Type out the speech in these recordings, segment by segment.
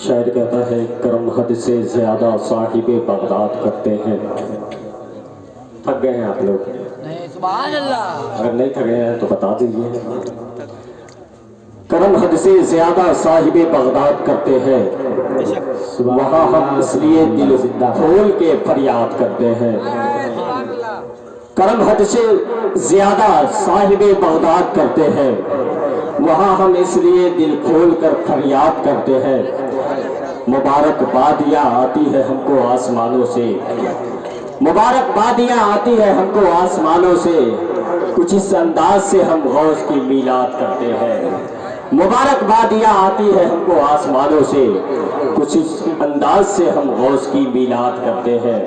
شاعر کہتا ہے کرم حد سے زیادہ صاحب بغداد کرتے ہیں. تھک گئے ہیں آپ لوگ؟ سبحان اللہ. اگر نہیں تھکے ہیں تو بتا دیجیے. کرم حد سے زیادہ صاحب بغداد کرتے ہیں، وہاں ہم اس لیے دل کھول کے فریاد کرتے ہیں. کرم حد سے زیادہ صاحب بغداد کرتے ہیں، وہاں ہم اس لیے دل کھول کر فریاد کرتے ہیں. مبارک بادیاں آتی ہے ہم کو آسمانوں سے، مبارک بادیاں آتی ہے ہم کو آسمانوں سے، کچھ اس انداز سے ہم غوث کی میلاد کرتے ہیں. مبارک بادیاں آتی ہے ہم کو آسمانوں سے، کچھ اس انداز سے ہم غوث کی میلاد کرتے ہیں.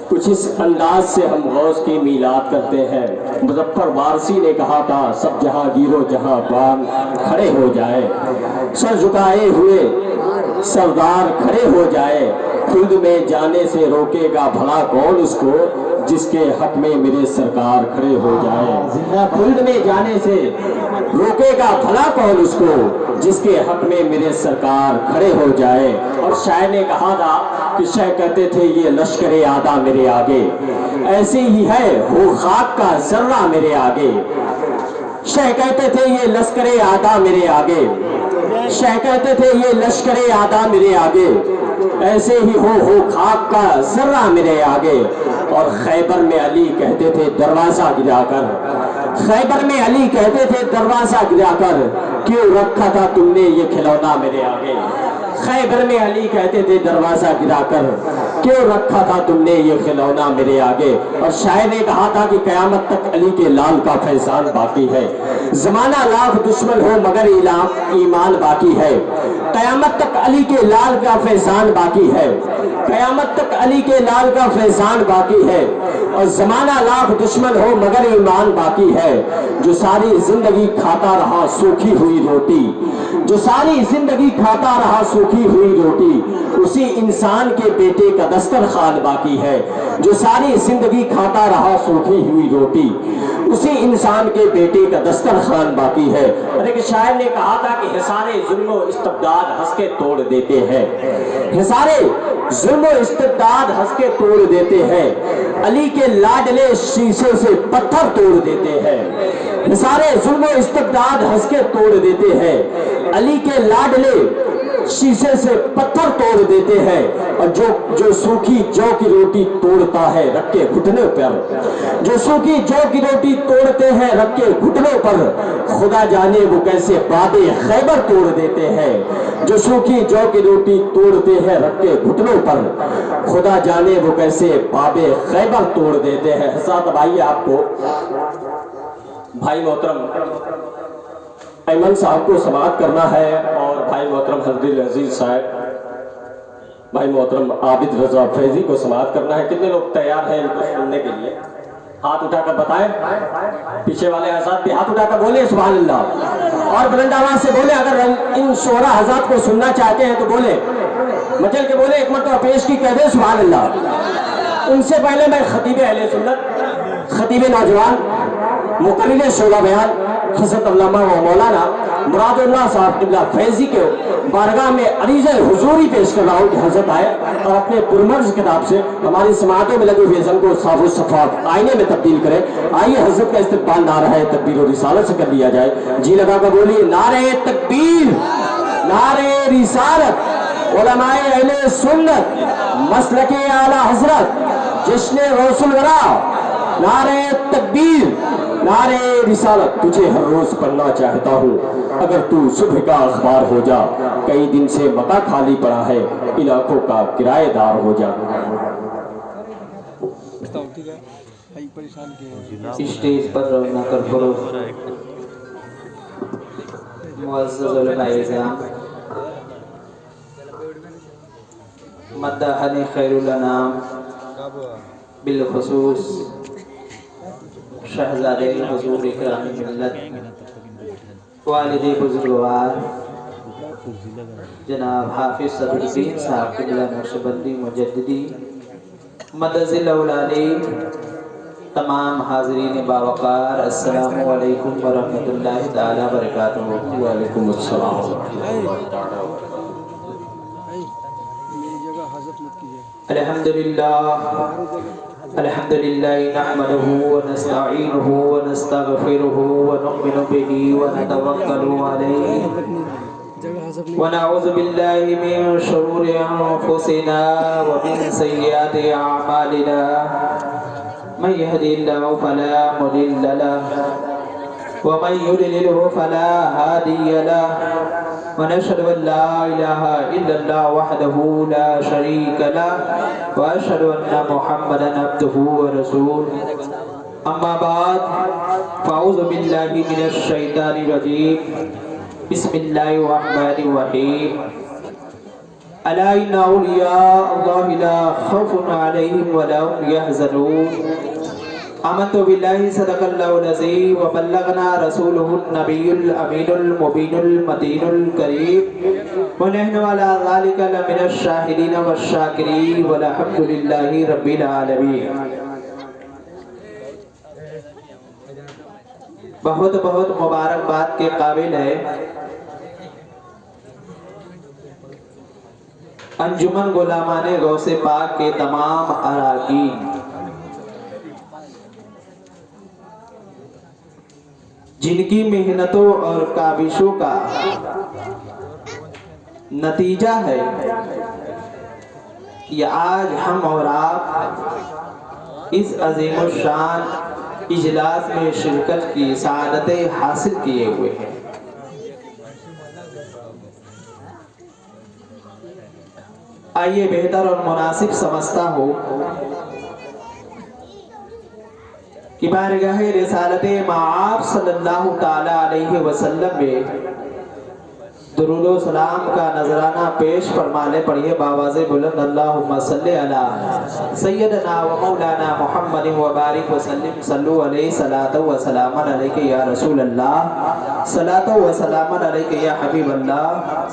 کچھ اس انداز سے ہم غوث کی میلاد کرتے ہیں. مظفر وارثی نے کہا تھا سب جہاں گیرو جہاں بان کھڑے ہو جائے، سر جھکائے ہوئے سردار کھڑے ہو جائے. خلد میں جانے سے روکے گا بھلا کون اس کو، جس کے حق میں میرے سرکار کھڑے ہو جائے. خلد میں جانے سے روکے گا بھلا کون اس کو، جس کے حق میں میرے سرکار کھڑے ہو جائے. اور شاعر نے کہا تھا کہ شاعر کہتے تھے یہ لشکر آدھا میرے آگے، ایسے ہی ہے وہ خاک کا ذرہ میرے آگے. شاعر کہتے تھے یہ لشکر آدھا میرے آگے، شاعر کہتے تھے یہ لشکر آدھا میرے آگے، ایسے ہی ہو خاک کا ذرہ میرے آگے. اور خیبر میں علی کہتے تھے دروازہ گرا کر، خیبر میں علی کہتے تھے دروازہ گرا کر، کیوں رکھا تھا تم نے یہ کھلونا میرے آگے. خیبر میں علی کہتے تھے دروازہ گرا کر، کیوں رکھا تھا تم نے یہ کھلونا میرے آگے. اور شاعر نے کہا تھا کہ قیامت تک علی کے لال کا فیضان باقی ہے، زمانہ لاکھ دشمن ہو مگر ایمان باقی ہے. قیامت تک علی کے لال کا فیضان باقی ہے، قیامت تک علی کے لال کا فیضان باقی ہے. اور زمانہ لاکھ دشمن ہو مگر ایمان باقی ہے. جو ساری زندگی کھاتا رہا سوکھی ہوئی روٹی، جو ساری زندگی کھاتا رہا سوکھی ہوئی روٹی، اسی انسان کے بیٹے کا دسترخوان باقی ہے. جو ساری زندگی کھاتا رہا سوکھی ہوئی روٹی، اسی انسان کے بیٹے کا دسترخوان باقی ہے. اور ایک شاعر نے کہا تھا کہ حصار ظلم و استبداد ہنس کے توڑ دیتے ہیں، حصار ظلم و استبداد ہنس کے توڑ دیتے ہیں، علی کے لاڈلے شیشے سے پتھر توڑ دیتے ہیں. حصار ظلم و استبداد ہنس کے توڑ دیتے ہیں، علی کے لاڈلے شیشے سے پتھر توڑ دیتے ہیں. اور جو سوکھی جو کی روٹی توڑتا ہے رکھ کے گھٹنوں پر، جو سوکھی جو کی روٹی توڑتے ہیں رکھ کے گھٹنوں پر، خدا جانے وہ کیسے باب خیبر توڑ دیتے ہیں. جو سوکھی جو کی روٹی توڑتے ہیں رکھ کے گھٹنوں پر، خدا جانے وہ کیسے باب خیبر توڑ دیتے ہیں. حضرات بھائی آپ کو بھائی محترم ایمن صاحب کو سماعت کرنا ہے، اور بھائی محترم حضرت العزیز صاحب بھائی محترم عابد رضا فیضی کو سماعت کرنا ہے. کتنے لوگ تیار ہیں ان کو سننے کے لیے؟ ہاتھ اٹھا کر بتائیں. پیچھے والے حضرات بھی ہاتھ اٹھا کر بولیں سبحان اللہ، اور بلند آواز سے بولیں. اگر ان شعراء حضرات کو سننا چاہتے ہیں تو بولیں، مچل کے بولیں. ایک مرتبہ پیش کی کہہ دیں سبحان اللہ. ان سے پہلے میں خطیب اہل سنت، خطیب نوجوان، مقرر شعبہ بیان حضرت علامہ و مولانا مراد اللہ صاحب قبلہ فیضی کے بارگاہ میں عریض حضوری پیش کر رہا ہوں کہ حضرت آئے اور اپنے پرمرز کتاب سے ہماری سماعتوں میں لگے ہوئے ضم کو صاف و صفات آئینے میں تبدیل کریں. آئیے حضرت کا استقبال نعرہ تکبیر و رسالت سے کر لیا جائے. جی لگا کر بولیے نعرہ تکبیر، نعرہ رسالت، علماء اہل سنت، مسلک اعلی حضرت، جشن غوث الورا، نعرہ تکبیر، نعرہ رسالت. تجھے ہر روز پڑھنا چاہتا ہوں اگر تو صبح کا اخبار ہو جا، کئی دن سے مکہ خالی پڑا ہے ان آنکھوں کا کرایہ دار ہو جا. اسٹیج پر رونا کر پڑو معزز علماء اعظام، مدحنِ خیر الانام، بالخصوص شہزادے حضور اکرام ملت، والد بزرگوار جناب حافظ صدر الدین صاحب قبلہ نقشبندی مجددی مدد الاولادی، تمام حاضرین باوقار السلام علیکم ورحمۃ اللہ تعالی وبرکاتہ. وعلیکم السلام ورحمۃ اللہ تعالی وبرکاتہ. अल्हम्दुलिल्लाह नहमदुहु व नस्तईनुहु व नस्तगफिरुहु व नु'मिनु बिही व नतवक्कलु अलैहि व नऊज़ु बिल्लाहि मिन शुरूरि अनफुसिना व मिन सय्यिआति अअमालिना मन यहदिहिल्लाहु फला मुदिल्ल लहु व मन युद्लिलहु फला हादिय लहु ونشهد أن لا إله إلا الله وحده لا شريك له وأشهد أن محمدا عبده ورسوله أما بعد فأعوذ بالله من الشيطان الرجيم بسم الله الرحمن الرحيم ألا إن أولياء الله لا خوف عليهم ولا هم يحزنون آمنت بالله صدق الله العظيم وبلغنا رسوله النبي الأمين المبين المتين الكريم ونحن على ذلك لمن الشاهدين والشاكرين والحمد لله رب العالمين. بہت بہت مبارکباد کے قابل ہے انجمن غلامان غوث پاک کے تمام اراکین، جن کی محنتوں اور کاوشوں کا نتیجہ ہے کہ آج ہم اور آپ اس عظیم الشان اجلاس میں شرکت کی سعادتیں حاصل کیے ہوئے ہیں. آئیے بہتر اور مناسب سمجھتا ہو کہ بارگاہ رسالت مآب صلی اللہ تعالی علیہ وسلم میں درود و سلام کا نذرانہ پیش فرمانے پڑھیے باواز بلند اللہم صلی علی سیدنا و مولانا محمد و بارک وسلم صلو علیہ صلاۃ و سلام علیک یا رسول اللہ صلاۃ و سلام علیک یا حبیب اللہ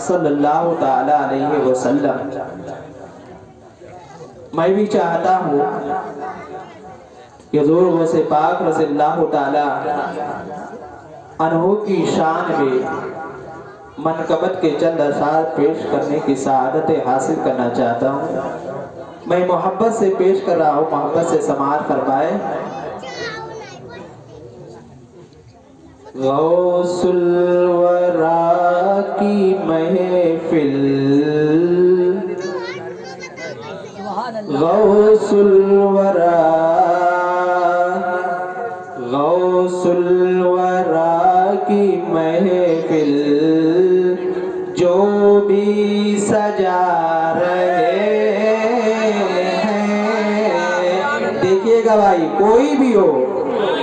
صلی اللہ تعالی علیہ وسلم. میں بھی چاہتا ہوں حضور غوث پاک رضی اللہ تعالی عنہ کی شان میں منقبت کے چند اشعار پیش کرنے کی سعادت حاصل کرنا چاہتا ہوں. میں محبت سے پیش کر رہا ہوں، محبت سے سماعت فرمائے. غوث الورا کی محفل، غوث الورا، غوث الورا کی محفل جو بھی سجا رہے ہیں. دیکھیے گا بھائی کوئی بھی ہو،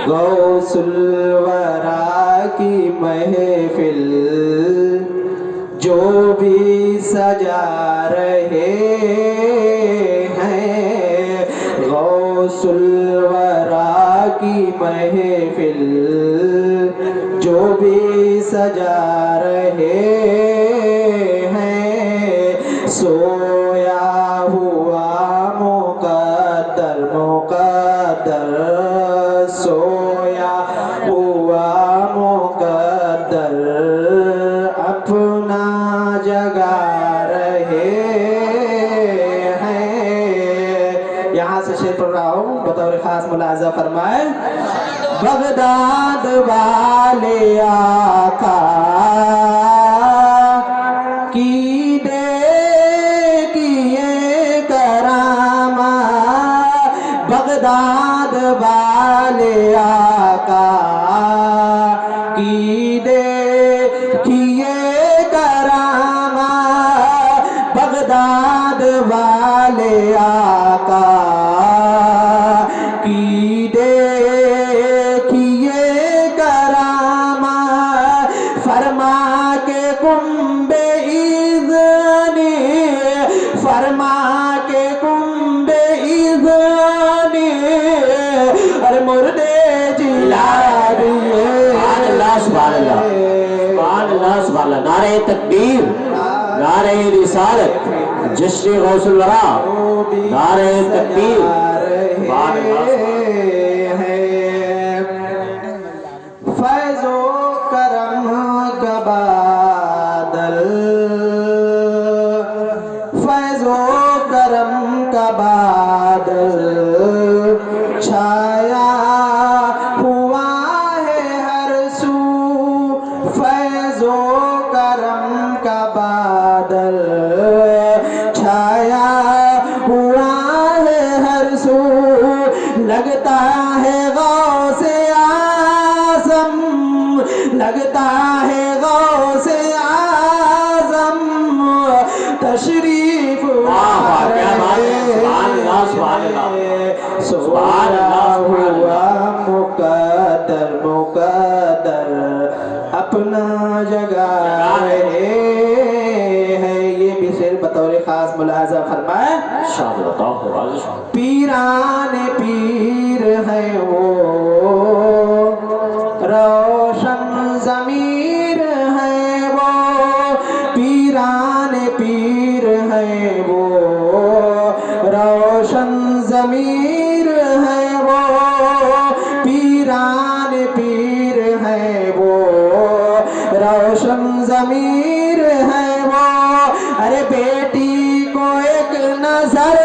غوث الورا کی محفل جو بھی سجا رہے ہیں، غوث الورا کی محفل جو بھی سجا رہے ہیں، سویا ہوا مقدر مقدر، سویا ہوا مقدر اپنا جگا رہے ہیں. یہاں سے شعر پڑھ رہا ہوں، بطور خاص ملاحظہ فرمائے. بغداد والے آقا کی دیکھیے کرامات، بغداد والے آقا کی دیکھیے کرامات، بغداد والے آقا کی فرما کے کنب اذنی، فرما کے کنب اذنی، ارے مردے جلا دیے. سبحان اللہ سبحان اللہ سبحان اللہ سبحان اللہ. نعرہ تکبیر، نعرہ رسالت، جشن غوث الورا، نعرہ تکبیر. سبحان اللہ. فیض و کرم کا بادل، فیض و کرم کا بادل फैज़ो करम का बादल छाया हुआ है हर सू, लगता है गौसे आज़म, लगता है गौसे आज़म तशरीफ हुआ मुक़द्दर मुक़द्दर अपना जगह है। ये भी शेर बतौर खास मुलाज़ा फरमाए। पीरान पीर है वो रोशन ज़मीर है वो, पीरान पीर है वो रोशन ज़मीर है वो, पीरान पीर है वो रोशन ज़मीर है वो। अरे बेटी को एक नजर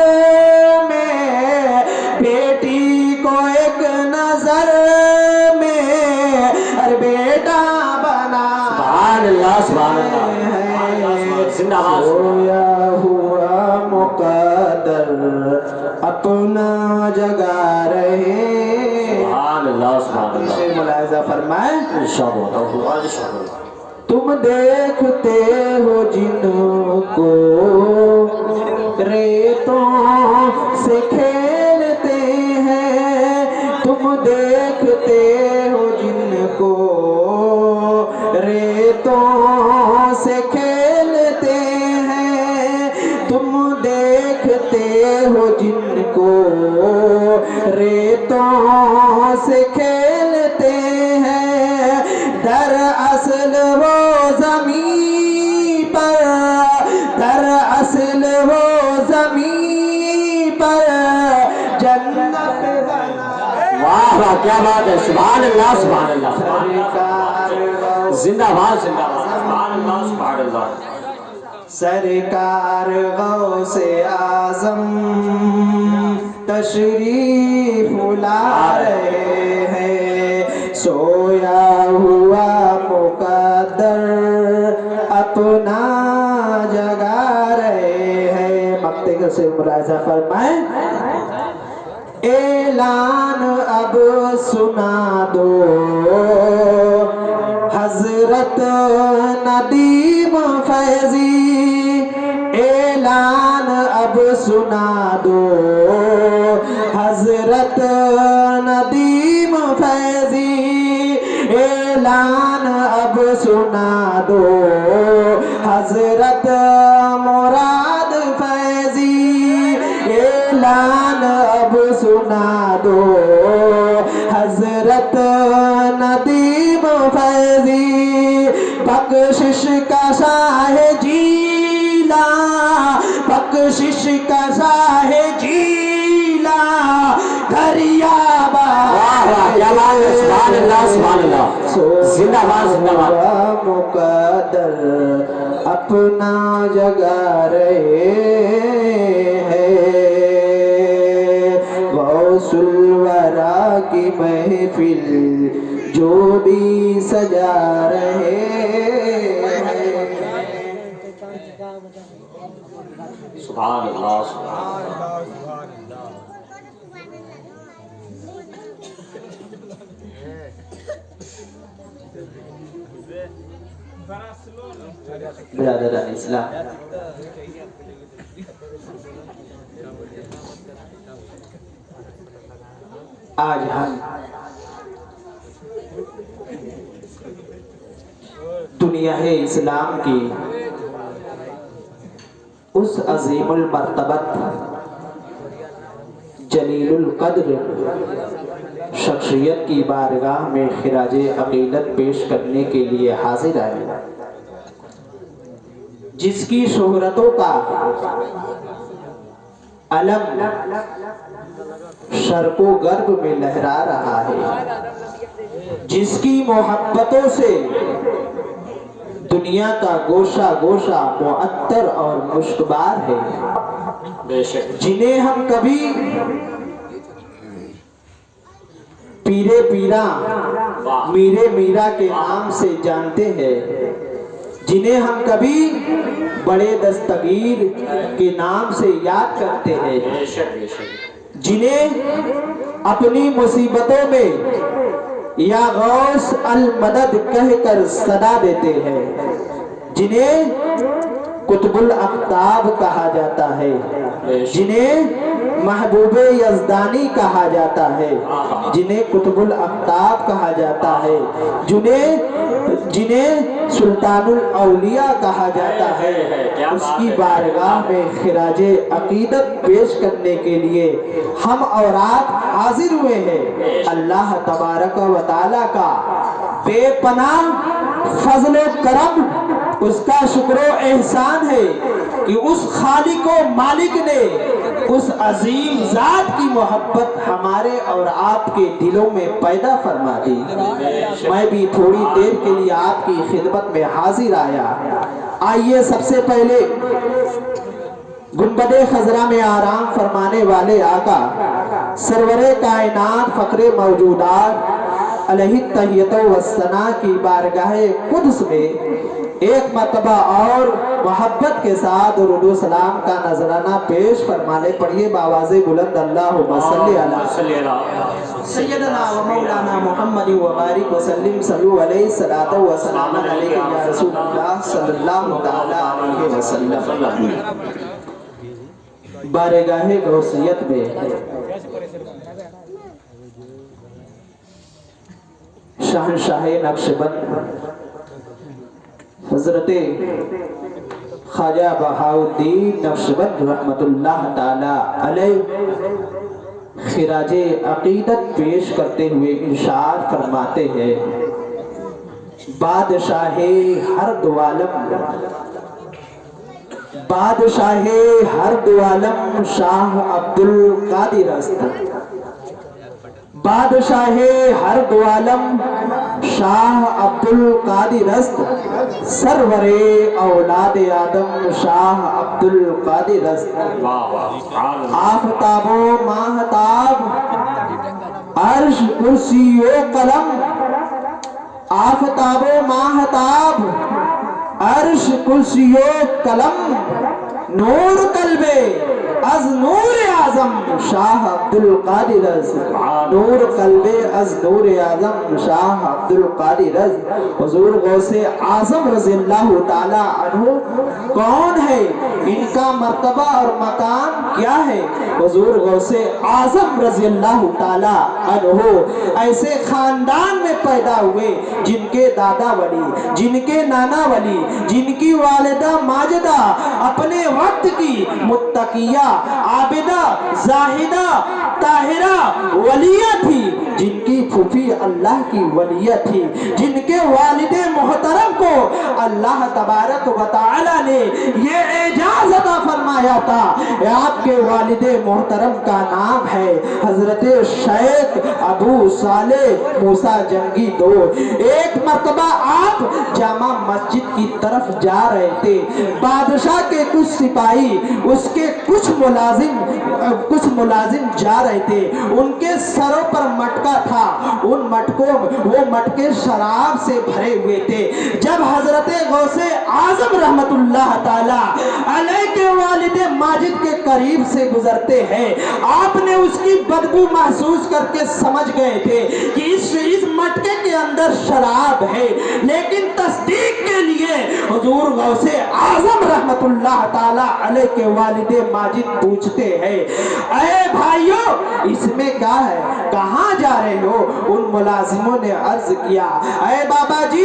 में, बेटी को एक नजर में, अरे बेटा बना सोया हुआ मुक़द्दर अपना जगा रहे। मुलाहिज़ा फरमाए। तुम देखते हो जिनको रेतों से खेलते हैं, तुम देखते हो जिनको रेतों से खेलते हैं, तुम देखते हो जिनको रेतों से खेलते हैं, दरअसल वो ज़मीं पर, दरअसल वो ज़मीं पर जन्नत बना। वाह वाह क्या बात है, सुभान अल्लाह सुभान अल्लाह, जिंदाबाद जिंदाबाद, सुभान अल्लाह सुभान अल्लाह। सरकार गौसे आज़म तशरीफ ला रहे हैं, सोया हुआ मुक़द्दर अपना जगा रहे हैं। मक्ते से मुलाज़ा फरमाए। ऐलान अब सुना दो हज़रत नदीम फैज़ी, ऐलान अब सुना दो हज़रत नदीम फैज़ी, ऐलान अब सुना दो हज़रत मुराद फैज़ी, ऐलान अब सुना दो हज़रत नदीम फैज़ी। बख्शिश का शाह जीला, बख्शिश का शाह जीला दरियाबा, सुभान अल्लाह सुभान अल्लाह, जिंदाबाद जिंदाबाद। मुक़द्दर अपना जगा रहे हैं, गौसुल वरा की महफिल जो भी सजा रहे हैं। सुभान अल्लाह सुभान अल्लाह। बिरादरान इस्लाम, आज हम दुनिया है इस्लाम की उस अजीमुल मर्तबत जलीलुल कद्र शख्सियत की बारगाह में खिराजे अकीदत पेश करने के लिए हाजिर आए, जिसकी शोहरतों का अलम शर्को गर्ब में लहरा रहा है, जिसकी मोहब्बतों से दुनिया का गोशा गोशा मुअत्तर और मुश्कबार है, जिन्हें हम कभी पीरे पीरा मीरे मीरा के नाम से जानते हैं, जिन्हें हम कभी बड़े दस्तगीर के नाम से याद करते हैं, जिन्हें अपनी मुसीबतों में या गौस अल मदद कहकर सदा देते हैं, जिन्हें कुतुबुल अफ्ताब कहा जाता है, जिन्हें महबूबे यज़दानी कहा जाता है, जिन्हें कुतुबुल अफ्ताब कहा जाता है, जिन्हें सुल्तानुल औलिया कहा जाता है, उसकी बारगाह में खिराजे अकीदत पेश करने के लिए हम और आप हाजिर हुए हैं। अल्लाह तबारक व तआला का बेपनाह फज़ल व करम, उसका शुक्र व एहसान है कि उस खालिक व मालिक ने उस अजीम जात की मोहब्बत हमारे और आपके दिलों में पैदा फरमा दी। मैं भी थोड़ी देर के लिए आपकी खिदमत में हाजिर आया। आइए सबसे पहले गुंबदे खजरा में आराम फरमाने वाले आका सरवरे कायनात फखरे मौजूदात अलैहि तहियतो वस्सना की बारगाहे कुद्स में एक मरतबा और मोहब्बत के साथ दुरूद सलाम का नजराना पेश फरमाने। पढ़िए बावाज़े बुलंद अल्लाहुम्मा सल्ली अला सय्यदना व मौलाना मुहम्मद व बारिक व सल्लिम सल्लु अलैहि सलातो व सलाम अलैका या रसूलल्लाह सल्लल्लाहु तआला अलैहि वसल्लम। बारगाहे गौसियत में शहंशाह नक्शबंद हजरते ख्वाजा बहाउद्दीन नक्शबंद रहमतुल्लाह ताला अलैह खिराजे अकीदत पेश करते हुए इरशाद फरमाते हैं, बादशाहे हर दो आलम, बादशाहे हर दो आलम शाह अब्दुल कादिर अस्त, बादशाहे हर दो आलम शाह अब्दुल कादिर अस्त, सरवरे औलाद आदम शाह अब्दुल कादिर अस्त। आफताबो माहताब अर्श कुर्सियो कलम, आफताबो माहताब अर्श कुर्सियो कलम, नूर कल्बे अज नूर आजम शाह अब्दुल कादिर अज, नूर कल्बे अज नूर आजम शाह अब्दुल कादिर अज। हुजूर गौसे आजम रज़ियल्लाहु ताला अन्हु कौन है, इनका मर्तबा और मकाम क्या है? हुजूर गौसे आजम रज़ियल्लाहु ताला अन्हु ऐसे खानदान में पैदा हुए जिनके दादा वली, जिनके नाना वली, जिनकी वालिदा माजिदा अपने वक्त की मुत्तकिया आबिदा जाहिदा ताहिरा वलिया थी, जिनकी फूफी अल्लाह की वलिया थी, जिनके वालिदे मोहतरम को अल्लाह तबारक व तआला ने ये एजाज अता फरमाया था। आपके वालिदे मोहतरम का नाम है हजरत शेख अबू सालेह मूसा जंगी दो। एक मर्तबा आप जामा मस्जिद की तरफ जा रहे थे, बादशाह के कुछ सिपाही उसके कुछ मुलाजिम जा रहे थे, उनके सरों पर मटका था, वो मटके शराब से भरे हुए थे। जब हजरत गौसे आजम रहमतुल्लाह ताला अलैह के वालिदे माजिद के करीब से गुजरते हैं, आपने उसकी बदबू महसूस करके समझ गए थे कि इस मटके के अंदर शराब है, लेकिन तस्दीक के लिए हुजूर गौसे आजम रहमतुल्लाह ताला अलैह के वालिदे माजिद पूछते हैं, अरे भाइयों इसमें क्या है, कहाँ जा रहे हो? उन मुलाजिमों ने अर्ज किया, अरे बाबा जी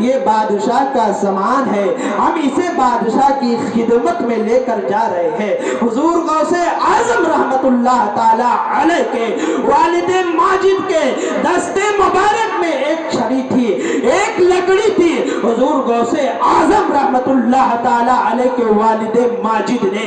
ये बादशाह का सामान है, हम इसे बादशाह की खिदमत में लेकर जा रहे हैं। हुजूर गौसे आजम रहमतुल्लाह ताला अलैह के वालिदे माजिद के दस्ते मुबारक में एक छड़ी थी, एक लकड़ी थी। हुजूर गौसे आजम रहमतुल्लाह ताला अलैह के वालिदे माजिद ने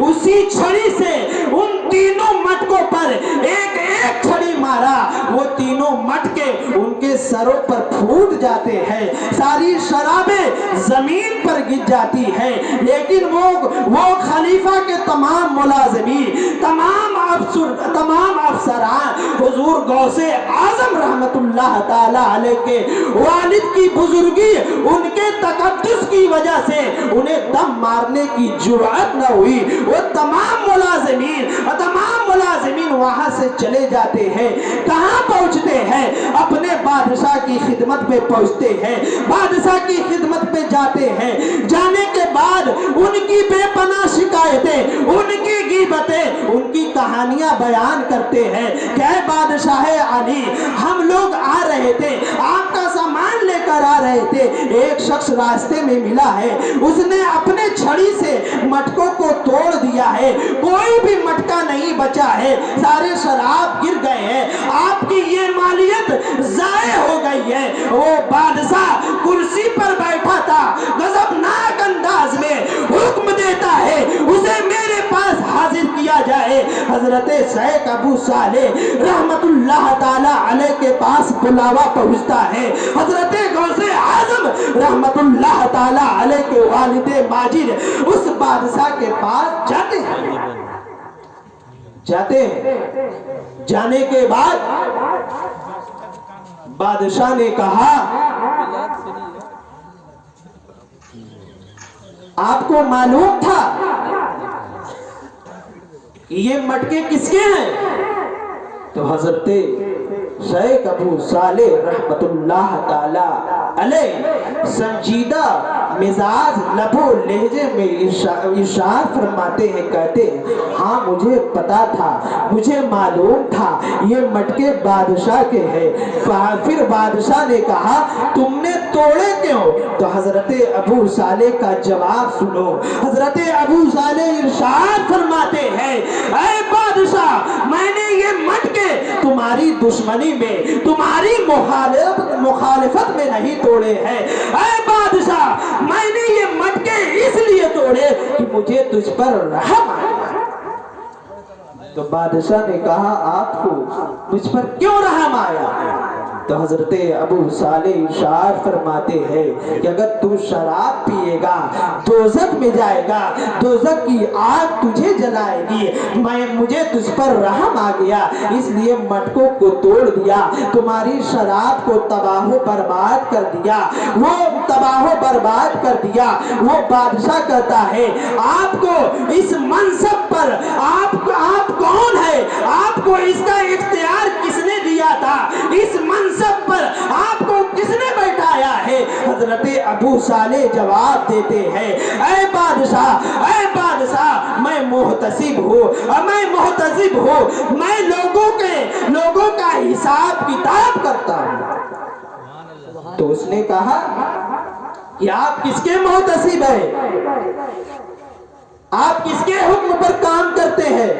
उसी छड़ी से उन तीनों मटकों पर एक एक छड़ी मारा, वो तीनों मटके उनके सरों पर फूट जाते हैं, सारी शराबें जमीन पर गिर जाती है। लेकिन वो खलीफा के तमाम मुलाजिमीन, तमाम अफसरान हुजूर गौसे आजम रहमतुल्लाह ताला अलैह के वालिद की बुजुर्गी, उनके तकद्दुस की वजह से उन्हें दम मारने की जुर्अत न हुई। वो तमाम मुलाजिमीन वहां से चले जाते हैं। कहां पहुंचते हैं? अपने बादशाह की खिदमत पे पहुंचते हैं, बादशाह की खिदमत पे जाते हैं। जाने के बाद उनकी बेपनाह शिकायतें, उनकी गीबतें, उनकी कहानियां बयान करते हैं। क्या बादशाह अली, हम लोग आ रहे थे, आपका सामान लेकर आ रहे थे, एक शख्स रास्ते में मिला है, उसने अपने छड़ी से मटकों को तोड़ दिया है, कोई भी मटका नहीं बचा है, सारे शराब गिर गए हैं, आपकी ये मालियत जाए हो गई है। वो बादशाह कुर्सी पर बैठा था, गजबनाक अंदाज में हुक्म देता है उसे मेरे पास हाजिर किया जाए। हजरत शेख अबू सालेह रहमतुल्लाह ताला अलैह के पास बुलावा पहुंचता है। हजरत गौसे आजम रहमतुल्लाह ताला अलैह के वालिदे माजिद उस बादशाह के पास जाते हैं। जाने के बाद बादशाह ने कहा, आपको मालूम था कि ये मटके किसके हैं? तो हजरत शेख अबू सालेह रहमतुल्लाह ताला अलैह संजीदा मिजाज लबो लहजे में इरशाद फरमाते हैं, कहते हैं, हाँ मुझे पता था, मुझे मालूम था ये मटके बादशाह के हैं। फिर बादशाह ने कहा, तुमने तोड़े क्यों? तो हजरत अबू सालेह का जवाब सुनो। हजरत अबू सालेह इरशाद फरमाते हैं, ऐ बादशाह, मैंने ये मटके तुम्हारी दुश्मनी में, तुम्हारी मुखालिफत में नहीं तोड़े हैं। ऐ बादशाह, मैंने ये मटके इसलिए तोड़े कि मुझे तुझ पर रहम आया। तो बादशाह ने कहा, आपको मुझ पर क्यों रहम आया? तो हजरत अबू सालेह इरशाद फरमाते हैं कि अगर तू शराब पिएगा दोज़ख में जाएगा, दोज़ख की आग तुझे जलाएगी। मुझे तुझ पर रहम आ गया, इसलिए मटकों को तोड़ दिया, तुम्हारी शराब को तबाह बर्बाद कर दिया, वो तबाह बर्बाद कर दिया। वो बादशाह कहता है, आपको इस मनसब पर, आप कौन है? आपको इसका इख्तियार किसने दिया था? इस मनसब पर आपको किसने बैठाया है? हजरत अबू सालेह जवाब देते हैं, ऐ बादशाह, मैं मुहतसिब हूँ, मैं लोगों का हिसाब किताब करता हूँ। तो उसने कहा कि आप किसके मुहतसिब हैं? आप किसके हुक्म पर काम करते हैं?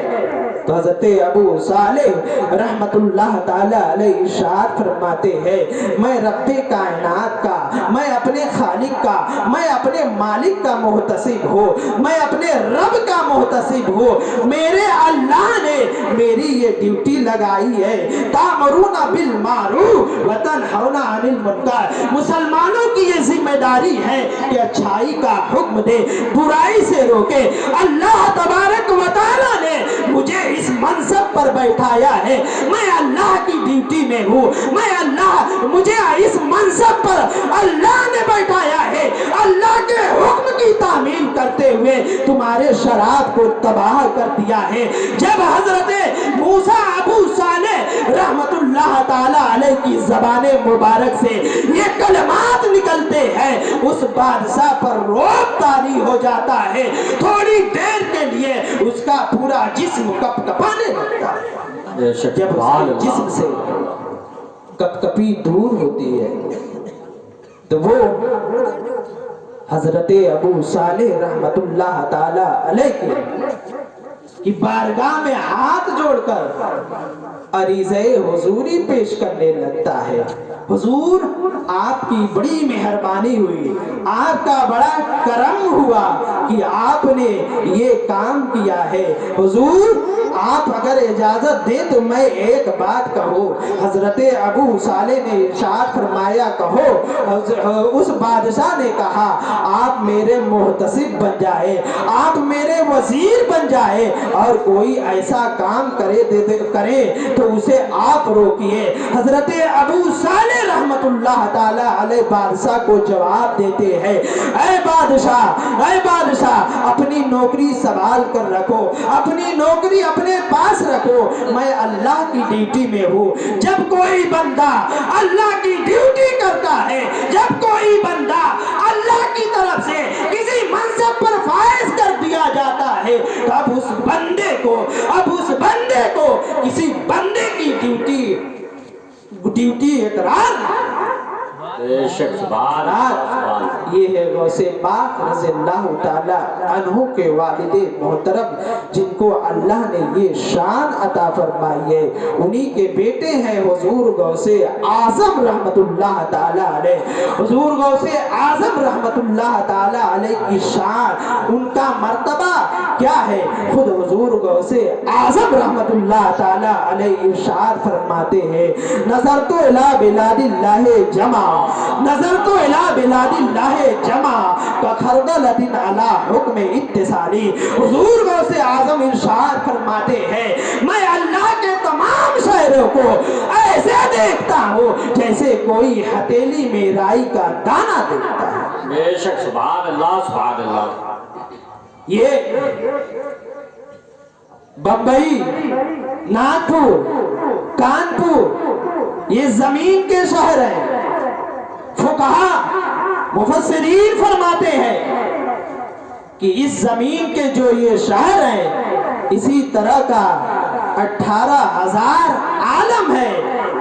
तो हज़रत अबू सालेह रहमतुल्लाह ताला अलैह इरशाद फरमाते हैं, मैं रब्बे कायनात का, मैं अपने खालिक का, मैं अपने मालिक का मुहतसिब हूँ, मैं अपने रब का मुहतसिब हूँ। मेरे अल्लाह ने मेरी ये ड्यूटी लगाई है, तामरूना बिल मारूफ व तनहौना अनिल मुनकर। मुसलमानों की ये जिम्मेदारी है कि अच्छाई का हुक्म दे, बुराई से रोके। अल्लाह तबारक व तआला ने मुझे इस मनसब पर बैठाया है, मैं अल्लाह की ड्यूटी में हूँ, मुझे इस मनसब पर अल्लाह ने बैठाया है। अल्लाह के हुक्म की तामील करते हुए तुम्हारे शराब को तबाह कर दिया है। जब हजरत मूसा अबू सालेह रहमतुल्लाह ताला अलैह की ज़बाने मुबारक से ये कलमात निकलते हैं, उस बादशाह पर रोब तारी हो जाता है। थोड़ी देर के लिए उसका पूरा जिस्म कपकपाने लगता है। जब उसके जिस्म से कपकपी दूर होती है तो वो हजरत अबू सालेह रहमतुल्लाह ताला अलैह की बारगाह में हाथ जोड़कर अरीज़े हुजूरी पेश करने लगता है। हुजूर आपकी बड़ी मेहरबानी हुई, आपका बड़ा करम हुआ कि आपने ये काम किया है। हुजूर आप अगर इजाजत दे तो मैं एक बात कहूँ। हजरत अबू सालेह ने इरशाद फरमाया, कहो। उस बादशाह ने कहा, आप मेरे मुहतसिब बन जाए, आप मेरे वजीर बन जाए, और कोई ऐसा काम करे तो उसे आप रोकिए। हजरत अबू सालेह रहमतुल्लाह ताला अलैह बादशाह को जवाब देते हैं, ऐ बादशाह, अपनी नौकरी संभाल कर रखो, अपनी नौकरी अपने पास रखो। मैं अल्लाह की ड्यूटी में हूँ। जब कोई बंदा अल्लाह की ड्यूटी करता है, जब कोई बंदा अल्लाह की तरफ से किसी मनसब पर फाइज कर दिया जाता है, तब उस बंदे को किसी बंदे की ड्यूटी इकरार ये है गौसे पाक रज़ियल्लाहु ताला अन्हु के वालिदे मोहतरम, जिनको अल्लाह ने ये शान अता फरमाई है। उन्हीं के बेटे हैं हुजूर गौसे आज़म रहमतुल्लाह ताला अलैह। हुजूर गौसे आज़म रहमतुल्लाह ताला अलैह की शान, उनका मर्तबा क्या है, खुद हुजूर गौसे आज़म रहमतुल्लाह ताला अलैह इरशाद फरमाते हैं, नजर तो इला बिलादिल्लाहि जमा, नजर तो इला बिलादिल्लाहि जमा का खरदलतिन अला हुक्म इत्तिसाली। हुजूर गौसे आज़म इरशाद फरमाते हैं, मैं अल्लाह के तमाम शहरों को ऐसे देखता हूँ जैसे कोई हथेली में राई का दाना देखता है। बेशक, सुभान अल्लाह, सुभान अल्लाह। ये बम्बई, नागपुर, कानपुर, ये जमीन के शहर हैं। फुकहा मुफस्सिरीन फरमाते हैं कि इस जमीन के जो ये शहर हैं, इसी तरह का 18,000 आलम है।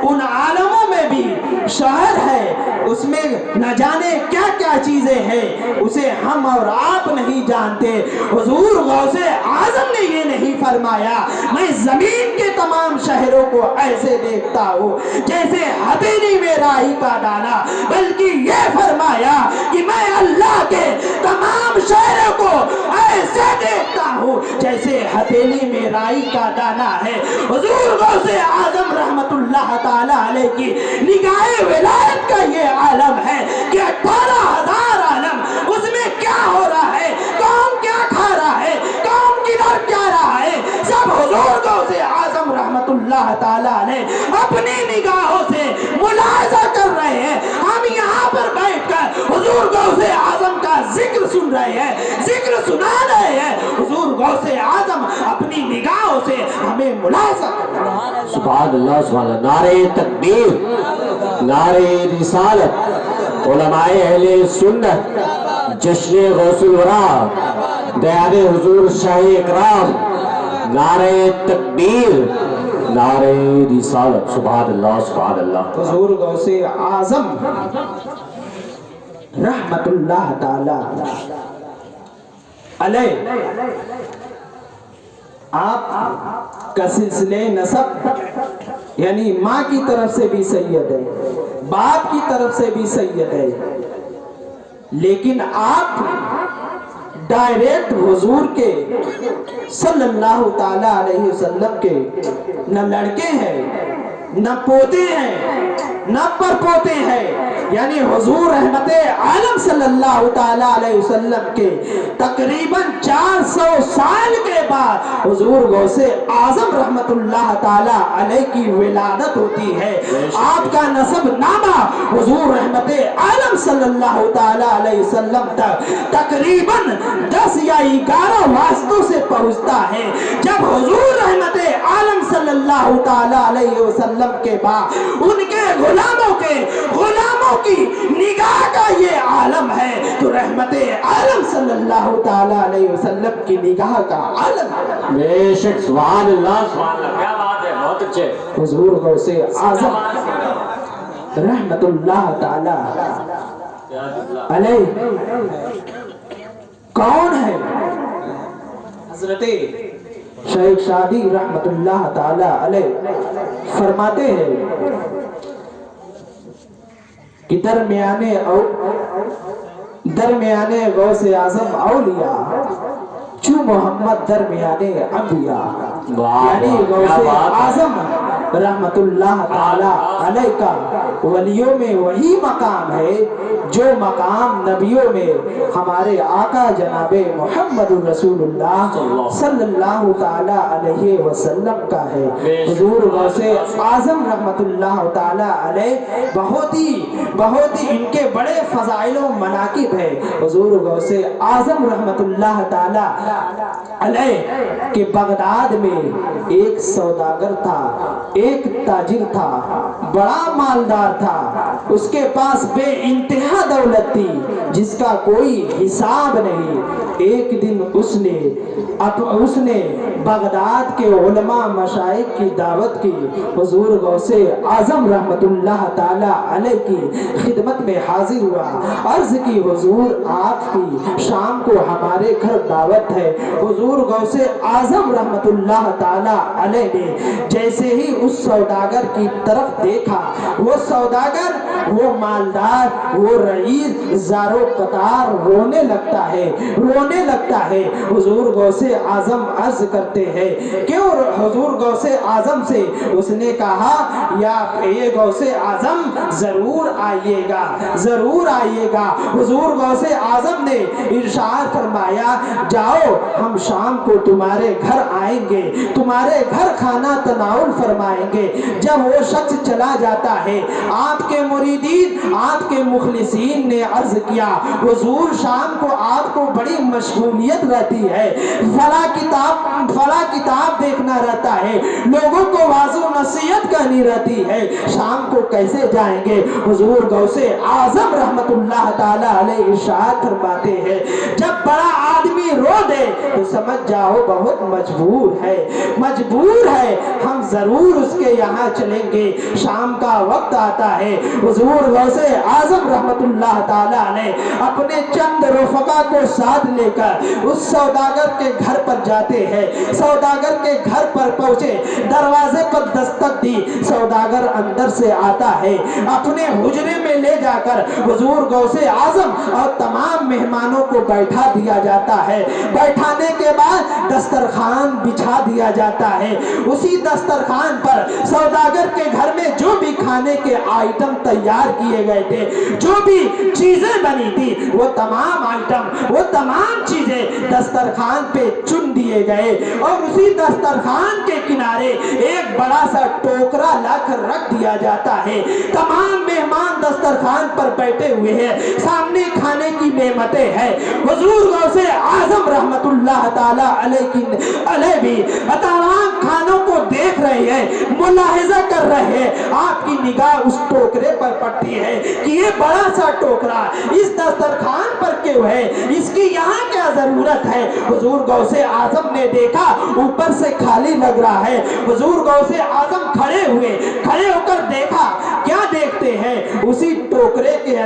उन आलमों में भी शहर है, उसमें न जाने क्या क्या चीजें हैं, उसे हम और आप नहीं जानते। हुजूर गौसे आज़म ने ये नहीं फरमाया, मैं जमीन के तमाम शहरों को ऐसे देखता हूँ जैसे हथेली में राई का दाना, बल्कि ये फरमाया कि मैं अल्लाह के तमाम शहरों को ऐसे देखता हूँ जैसे हथेली में राई का दाना है। हुजूर गौसे आज़म रहमतुल्लाह ताला अलैह की निगाहे विलायत का ये आलम है कि 18,000 आलम, उसमें क्या हो रहा है, कौन क्या खा रहा है, कौन किधर जा रहा है, सब हुजूर गौसे आज़म रहमतुल्लाह ताला अलैह अपनी निगाहों से मुलाहिजा कर रहे हैं। हम यहाँ पर बैठकर हुजूर गौसे आज़म का जिक्र सुन रहे हैं, जिक्र सुना रहे हैं। हुजूर गौसे आज़म अपनी निगाहों से हमें मुलाहिजा कर रहे हैं। सुभान अल्लाह, सुभान अल्लाह। नारे तकबीर, नारे रिसालत, उलमाए अहले सुन्नत, जश्न गौसुल वरा, दयारे हुजूर शाह इकराम, नारे तकबीर, नारे रिसालत। सुभान अल्लाह, सुभान अल्लाह। हुजूर गौसे आज़म रहमतुल्लाह ताला अलैह, आप का सिलसिले नसब यानी माँ की तरफ से भी सैयद है, बाप की तरफ से भी सैयद है, लेकिन आप डायरेक्ट हुजूर के सल्लल्लाहु ताला अलैहि वसल्लम के न लड़के हैं, न पोते हैं, न परपोते हैं। यानी हुजूर रहमते आलम सल्लल्लाहु ताला अलैहि वसल्लम के तकरीबन 400 साल के बाद हुजूर गौसे आज़म रहमतुल्लाह ताला अलैह की विलादत होती है। आपका नसब नामा हुजूर रहमते आलम सल्लल्लाहु ताला अलैहि वसल्लम तक तकरीबन 10 या 11 वास्तों से पहुंचता है। जब हुजूर रहमते आलम सल्लल्लाहु ताला अलैहि वसल्लम के बाद उनके गुलामों की निगाह का ये आलम है, तो रहमते आलम सल्लल्लाहु ताला अलैहि वसल्लम की निगाह का आलम है। बेशक, सुभान अल्लाह, सुभान अल्लाह। क्या बात है, बहुत अच्छे। हुजूर गौसे आज़म रहमतुल्लाह ताला अलैह कौन है? हजरते शेख शादी रहमतुल्लाह ताला अलैह फरमाते हैं کہ درمیانے غوث اعظم اولیاء چو محمد درمیانے انبیاء، یعنی غوث اعظم رحمت اللہ تعالی علیہ کا ولیوں میں وہی مقام ہے جو مقام نبیوں میں ہمارے آقا جناب محمد رسول اللہ صلی اللہ تعالی علیہ وسلم کا ہے۔ حضور غوث اعظم رحمت اللہ تعالی علیہ بہت ہی ان کے بڑے فضائل و مناقب ہے۔ حضور غوث اعظم رحمت اللہ تعالی علیہ کہ بغداد میں ایک سوداگر تھا، ایک تاجر تھا، بڑا مالدار تھا، اس کے پاس بے انتہا دولت تھی جس کا کوئی حساب نہیں۔ ایک دن اس نے بغداد کے علماء مشائخ کی دعوت کی، حضور غوث اعظم رحمت اللہ تعالی علیہ کی خدمت میں حاضر ہوا، عرض کی حضور آپ کی شام کو ہمارے گھر دعوت ہے۔ حضور غوث اعظم رحمت اللہ تعالی علیہ نے جیسے ہی اس سوداگر کی طرف دیکھا، وہ سوداگر، وہ مالدار، وہ رئیس زارو قطار رونے لگتا ہے۔ حضور غوث اعظم عرض کرتے ہیں کیوں؟ حضور غوث اعظم سے اس نے کہا یا یہ غوث اعظم ضرور آئیے گا۔ حضور غوث اعظم نے ارشاد فرمایا جاؤ ہم شام کو تمہارے گھر آئیں گے، تمہارے گھر کھانا تناول فرمائیں گے۔ جب وہ شخص چلا جاتا ہے، آپ کے مریدین، آپ کے مخلصین نے عرض کیا حضور شام کو آپ کو بڑی مشغولیت رہتی ہے، فلاں کتاب دیکھنا رہتا ہے، لوگوں کو واعظ و نصیحت کرنی رہتی ہے، شام کو کیسے جائیں گے؟ حضور غوث اعظم رحمت اللہ تعالی علیہ ارشاد فرماتے ہیں جب بڑا آدمی رو دے تو سمجھ جاؤ بہت مجبور ہے، ہم ضرور اس کے یہاں چلیں گے۔ شام کا وقت آتا ہے، حضور غوث اعظم رحمت اللہ تعالی علیہ اپنے چند رفقا کو ساتھ لے کر اس سوداگر کے گھر پر جاتے ہیں۔ سوداگر کے گھر پر پہنچے، دروازے پر دستک دی، سوداگر اندر سے آتا ہے، اپنے حجرے میں لے جا کر حضور غوث اعظم اور تمام مہمانوں کو بیٹھا دیا جاتا ہے۔ بیٹھانے کے بعد دسترخوان بچھا دیا جاتا ہے، اسی دسترخوان پر سوداگر کے گھر میں جو بھی کھانے کے آئٹم تیار کیے گئے تھے، جو بھی چیزیں بنی تھی، وہ تمام آئٹم، وہ تمام چیزیں دسترخوان پہ چن دیے گئے، اور اسی دسترخوان کے کنارے ایک بڑا سا ٹوکرا لا کر رکھ دیا جاتا ہے۔ تمام مہمان دسترخوان پر بیٹھے ہوئے ہیں، سامنے کھانے کی نعمتیں ہیں۔ حضور غوث اعظم رحمت اللہ تعالی علیہ بھی تمام کھانوں کو دیکھ رہے ہیں، ملاحظہ کر رہے ہیں۔ آپ کی نگاہ اس ٹوکرے پر پڑتی ہے کہ یہ بڑا سا ٹوکرا اس دسترخوان پر کیوں ہے، اس کی یہاں کیا ضرورت ہے؟ حضور غوث اعظم نے دیکھا اوپر سے خالی لگ رہا ہے۔ حضور غوث اعظم کھڑے ہو کر دیکھا، کیا دیکھتے ہیں؟ اسی ٹوکرے کے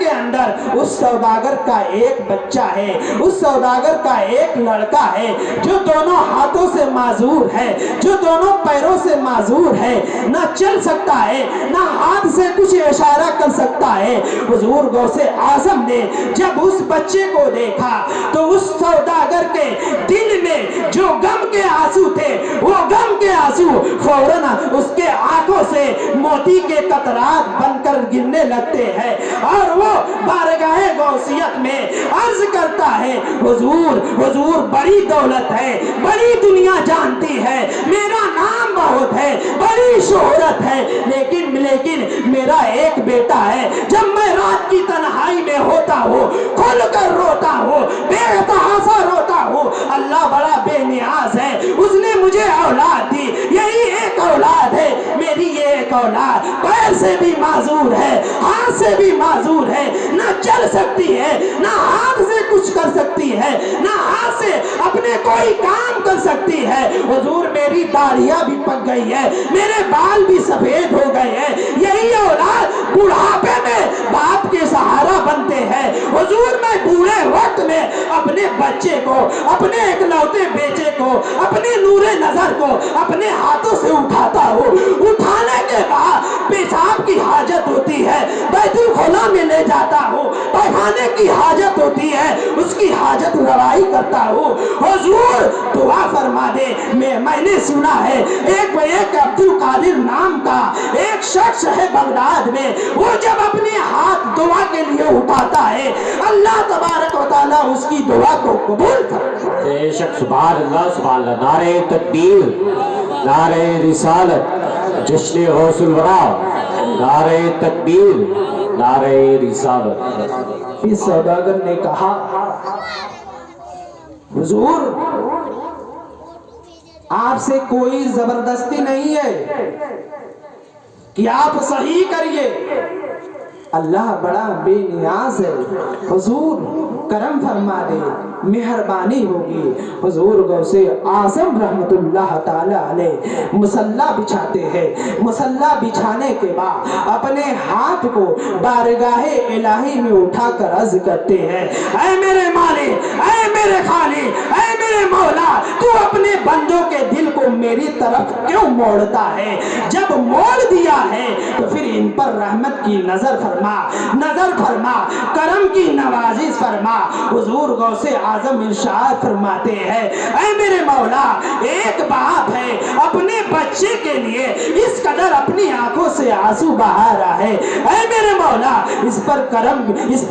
اندر اس سوداگر کا ایک بچہ ہے، اس سوداگر کا ایک لڑکا ہے جو دونوں ہاتھوں سے معذور ہے، جو دونوں پیروں سے معذور ہے، نہ چل سکتا ہے، نہ ہاتھ سے کچھ اشارہ کر سکتا ہے۔ حضور غوث اعظم نے جب اس بچے کو دیکھا تو اس سوداگر کے دل میں جو غم کے آنسو تھے، وہ غم کے آنسو فوراً اس کے آنکھوں سے موتی کے قطرات بن کر گرنے لگتے ہیں، اور وہ بارگاہ غوثیت میں عرض کرتا ہے حضور بڑی دولت ہے، بڑی دنیا جانتی ہے، میرا نام بہت ہے، بڑی شہرت ہے، لیکن میرا ایک بیٹا ہے، جب میں رات کی تنہائی میں ہوتا ہوں، کھل کر روتا ہوں، بے تحاشا روتا ہوں، اللہ بڑا بے نیاز ہے، اس نے مجھے اولاد دی، یہی ایک اولاد ہے میری، یہ ایک اولاد پیر سے بھی معذور ہے، ہاتھ سے بھی معذور ہے، نہ چل سکتی ہے، نہ ہاتھ سے کچھ کر سکتی ہے، نہ ہاتھ سے اپنے کوئی کام کر سکتی ہے۔ حضور میری داڑھیاں بھی پک گئی ہے، میرے بال بھی سفید ہو گئے ہیں، یہی اولاد بڑھاپے میں باپ کے سہارا بنتے ہیں۔ حضور میں بوڑھے وقت میں اپنے بچے کو، اپنے اکلوتے بیٹے کو، اپنے نور نظر کو اپنے ہاتھوں سے اٹھاتا ہوں، اٹھانے کے بعد پیشاب کی حاجت ہوتی ہے खोला में ले जाता हूँ, पैखाने की हाजत होती है उसकी हाजत रवाई करता हूँ। हुजूर दुआ फरमा दे। मैंने सुना है एक अब्दुल कादिर नाम का एक शख्स है बगदाद में, वो जब अपने हाथ दुआ के लिए उठाता है अल्लाह तबारक व तआला उसकी दुआ को कबूल करता है। बेशक सुभान अल्लाह सुभान अल्लाह। नारे तकबीर, नारे रिसालत, जश्न गौसुल वरा, नारे तकबीर, नारे रिसालत। इस सौदागर ने कहा हुजूर आपसे कोई जबरदस्ती नहीं है कि आप सही करिए, अल्लाह बड़ा बेनियाज है, हुजूर करम फरमा दे, मेहरबानी होगी। हुजूर गौसे आजम रहमतुल्लाह ताला अलैह मुसल्ला बिछाते हैं। मुसल्ला बिछाने के बाद अपने हाथ को बारगाहे इलाही में उठाकर अर्ज करते हैं, ऐ मेरे मालिक, ऐ मेरे खालिक, ऐ मेरे मौला, तू अपने बंदों के दिल को मेरी तरफ क्यों मोड़ता है? जब मोड़ दिया है तो फिर इन पर रहमत की नजर फरमा, करम की नवाजिश फरमा। हुजूर गौसे आजम इरशाद फरमाते हैं, ऐ मेरे मौला, एक बाप है अपने बच्चे के लिए इस कदर अपनी आंखों से आंसू बहा रहा है, ऐ मेरे मौला इस पर करम की इस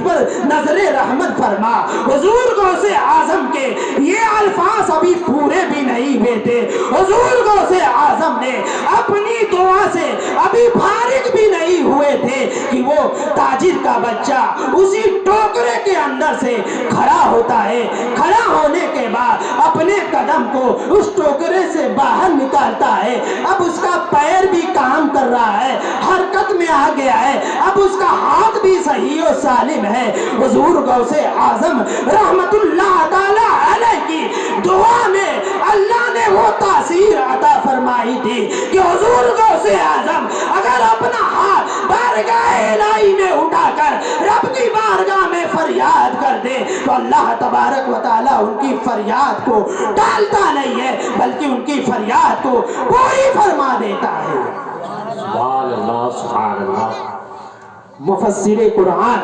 पर नजरे रहमत फरमा। हुजूर गौसे आजम के ये अल्फाज अभी पूरे भी नहीं हुए थे। हुजूर गौसे आजम ने अपनी दुआ से अभी फारिग भी नहीं हुए थे कि वो ताजिर का बच्चा उसी टोकरे के अंदर से खड़ा होता है। खड़ा होने के बाद अपने कदम को उस टोकरे से बाहर निकालता है। अब उसका पैर भी काम कर रहा है, हरकत में आ गया है, अब उसका हाथ भी सही और सालिम है। हुजूर गौसे आजम रहमतुल्लाह ताला अलैह की दुआ में अल्लाह ने वो तासीर अता फरमाई थी कि हुजूर गौसे आजम अगर अपना हाथ बारगाह इलाही में उठाकर रब की बारगाह में फरियाद कर दे तो अल्लाह तबारक व तआला उनकी फरियाद को टालता नहीं है, बल्कि उनकी फरियाद को पूरी फरमा देता है। सुभान अल्लाह सुभान अल्लाह। मुफस्सिर कुरान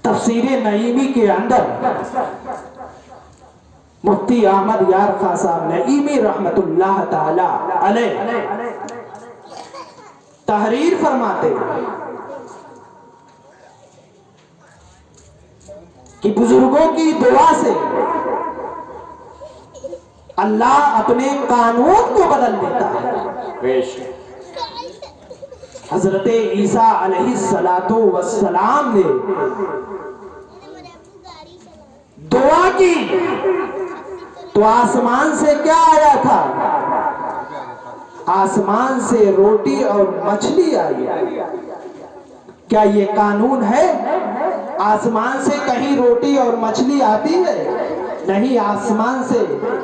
तफसीर नईमी के अंदर मुफ्ती अहमद यार खां साहब नईमी रहमतुल्लाह ताला अलैह तहरीर फरमाते कि बुजुर्गों की दुआ से अल्लाह अपने कानून को बदल देता है। हजरत ईसा अलैहिस्सलातु वस्सलाम ने दुआ की तो आसमान से क्या आया था? आसमान से रोटी और मछली आई। क्या ये कानून है? आसमान से कहीं रोटी और मछली आती है? नहीं, आसमान से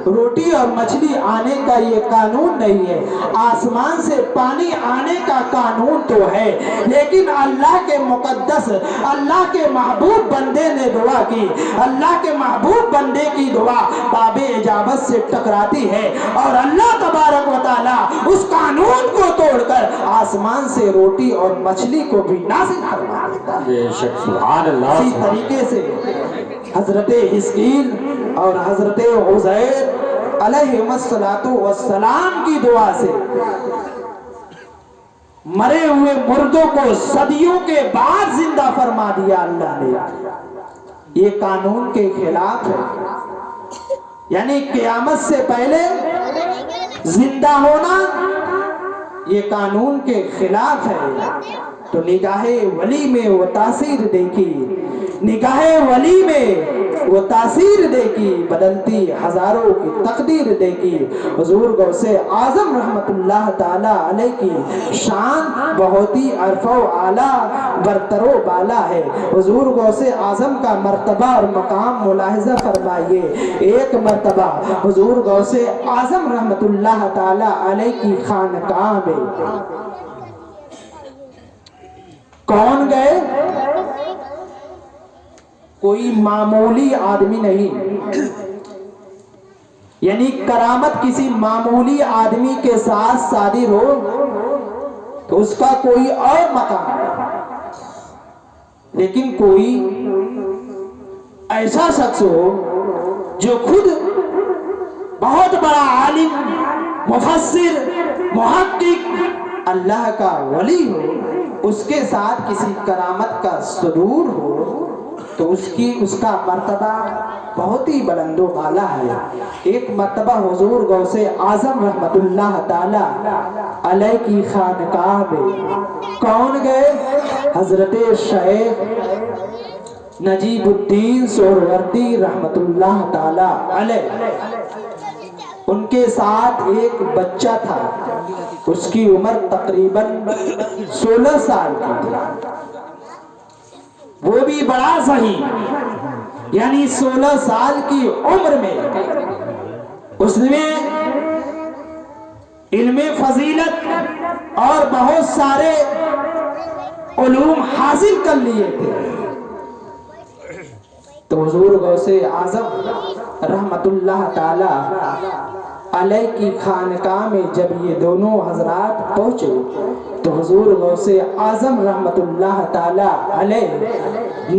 रोटी और मछली आने का ये कानून नहीं है। आसमान से पानी आने का कानून तो है, लेकिन अल्लाह के मुकद्दस, अल्लाह के महबूब बंदे ने दुआ की, अल्लाह के महबूब बंदे की दुआ बाबे इजाबत से टकराती है और अल्लाह तबारक व तआला उस कानून को तोड़कर आसमान से रोटी और मछली को भी नासिल फरमा देता है। इसी तरीके से हजरत हिस्कील और हजरत उज़ैर अलैहिस्सलातु वस्सलाम की दुआ से मरे हुए मुर्दों को सदियों के बाद जिंदा फरमा दिया अल्लाह ने। ये कानून के खिलाफ है, यानी क़यामत से पहले जिंदा होना ये कानून के खिलाफ है। तो निगाहे वली में वो तासीर देखी, निगाहे वली में वो तासीर देखी, बदलती हजारों की तकदीर देखी। हुजूर गौसे आजम रहमतुल्लाह ताला अलैह की शान बहुत ही अरफो आला बरतरो बाला है। हुजूर गौसे आजम का मर्तबा और मकाम मुलाहिजा फरमाइए। एक मर्तबा हुजूर गौसे आजम रहमतुल्लाह ताला अलैह की खानकाह में कौन गए? कोई मामूली आदमी नहीं, यानी करामत किसी मामूली आदमी के साथ शादी हो तो اس کا کوئی اور مقام ہے، لیکن کوئی ایسا شخص ہو جو خود بہت بڑا عالم، مفسر، محقق، اللہ کا ولی ہو، اس کے ساتھ کسی کرامت کا صدور ہو تو اس کا مرتبہ بہت ہی بلند و بالا ہے۔ ایک مرتبہ حضور غوث اعظم رحمت اللہ تعالی علیہ کی خانقاہ میں کون گئے؟ حضرت شیخ نجیب الدین سہروردی رحمت اللہ تعالی علیہ۔ ان کے ساتھ ایک بچہ تھا، اس کی عمر تقریباً 16 سال کی تھی، وہ بھی بڑا صحیح، یعنی 16 سال کی عمر میں اس نے علم فضیلت اور بہت سارے علوم حاصل کر لیے تھے۔ تو حضور غوث اعظم رحمت اللہ تعالی علیہ کی خانقاہ میں جب یہ دونوں حضرات پہنچے تو حضور غوث اعظم رحمت اللہ تعالی علیہ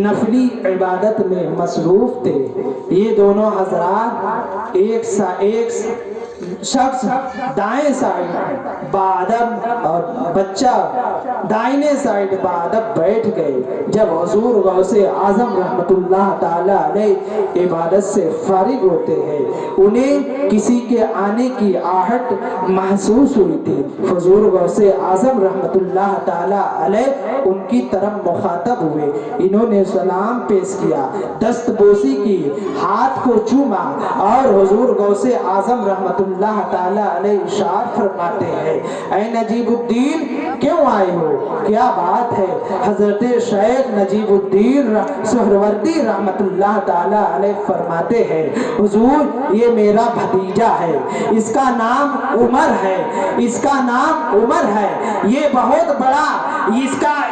نفلی عبادت میں مصروف تھے۔ یہ دونوں حضرات ایک شخص دائیں سائیڈ بادب اور بچہ دائنے سائیڈ بادب بیٹھ گئے۔ جب حضور غوث اعظم رحمت اللہ تعالی علیہ عبادت سے فارغ ہوتے ہیں، انہیں کسی کے آنے کی آہٹ محسوس ہوئی تھی۔ حضور غوث اعظم رحمت اللہ تعالی علیہ ان کی طرف مخاطب ہوئے، انہوں نے سلام پیش کیا، دست بوسی کی، ہاتھ کو چوما، اور حضور غوث اعظم رحمت اللہ تعالی علیہ ارشاد فرماتے ہیں، اے نجیب الدین کیوں آئے ہو، کیا بات ہے؟ حضرت شیخ نجیب الدین سہروردی رحمت اللہ تعالی علیہ فرماتے ہیں، حضور یہ میرا بھتیجا ہے، اس کا نام عمر ہے، اس کا نام عمر ہے، یہ بہت بڑا،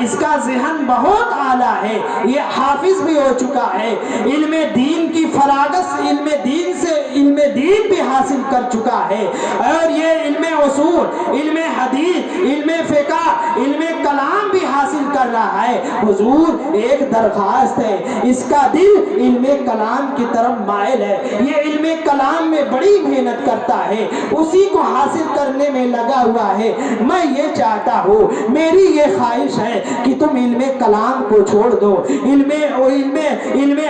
اس کا ذہن بہت اعلیٰ ہے، یہ حافظ بھی ہو چکا ہے، علم دین کی فراغت، علم دین سے علم دین بھی حاصل کر چکا ہے، اور یہ علم اصول، علم حدیث، علم فقہ، علم کلام بھی حاصل کر رہا ہے۔ حضور ایک درخواست ہے، اس کا دل علم کلام کی طرف مائل ہے، یہ علم کلام میں بڑی محنت کرتا ہے، اسی کو حاصل کرنے میں لگا ہوا ہے، میں یہ چاہتا ہوں، میری یہ خواہش ہے کہ تم علم کلام کو چھوڑ دو، علم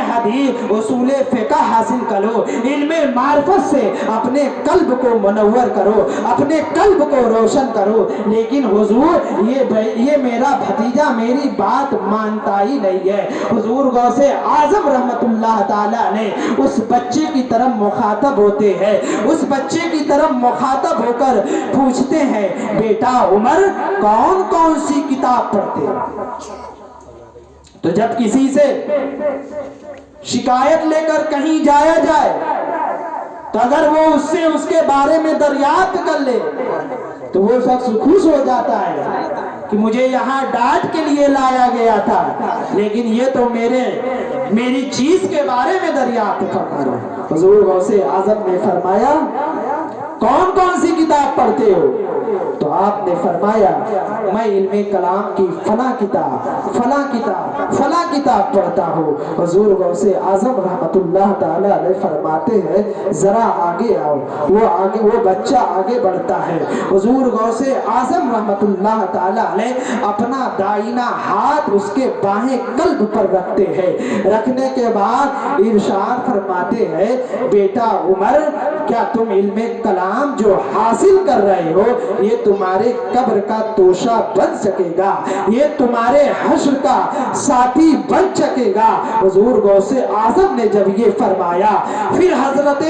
حدیث، اصول فقہ حاصل کرو، علم معرفت سے اپنے قلب کو منور کرو، اپنے قلب کو روشن کرو۔ لیکن حضور یہ میرا بھتیجا میری بات مانتا ہی نہیں ہے۔ حضور غوث اعظم رحمت اللہ تعالیٰ نے اس بچے کی طرف مخاطب ہوتے ہیں، اس بچے کی طرف مخاطب ہو کر پوچھتے ہیں، بیٹا عمر کون کون سی کتاب پڑھتے؟ تو جب کسی سے شکایت لے کر کہیں جایا جائے تو اگر وہ اس سے اس کے بارے میں دریافت کر لے تو وہ شخص خوش ہو جاتا ہے کہ مجھے یہاں ڈانٹ کے لیے لایا گیا تھا، لیکن یہ تو میری چیز کے بارے میں دریافت فرما رہا ہے۔ حضور غوث اعظم نے فرمایا، کون کون سی کتاب پڑھتے ہو؟ تو آپ نے فرمایا، میں علم کلام کی فلاں کتاب پڑھتا ہوں۔ حضور غوث اعظم رحمت اللہ تعالی علیہ فرماتے ہیں، ذرا آگے آؤ۔ وہ بچہ آگے بڑھتا ہے، حضور غوث اعظم رحمت اللہ تعالی علیہ اپنا دائنا ہاتھ اس کے بائیں قلب پر رکھتے ہیں، رکھنے کے بعد ارشاد فرماتے ہیں، بیٹا عمر کیا تم علم کلام جو حاصل کر رہے ہو یہ تمہارے قبر کا توشہ بن سکے گا، یہ تمہارے حشر کا ساتھی بن سکے گا۔ حضور غوث اعظم نے جب یہ فرمایا، پھر حضرت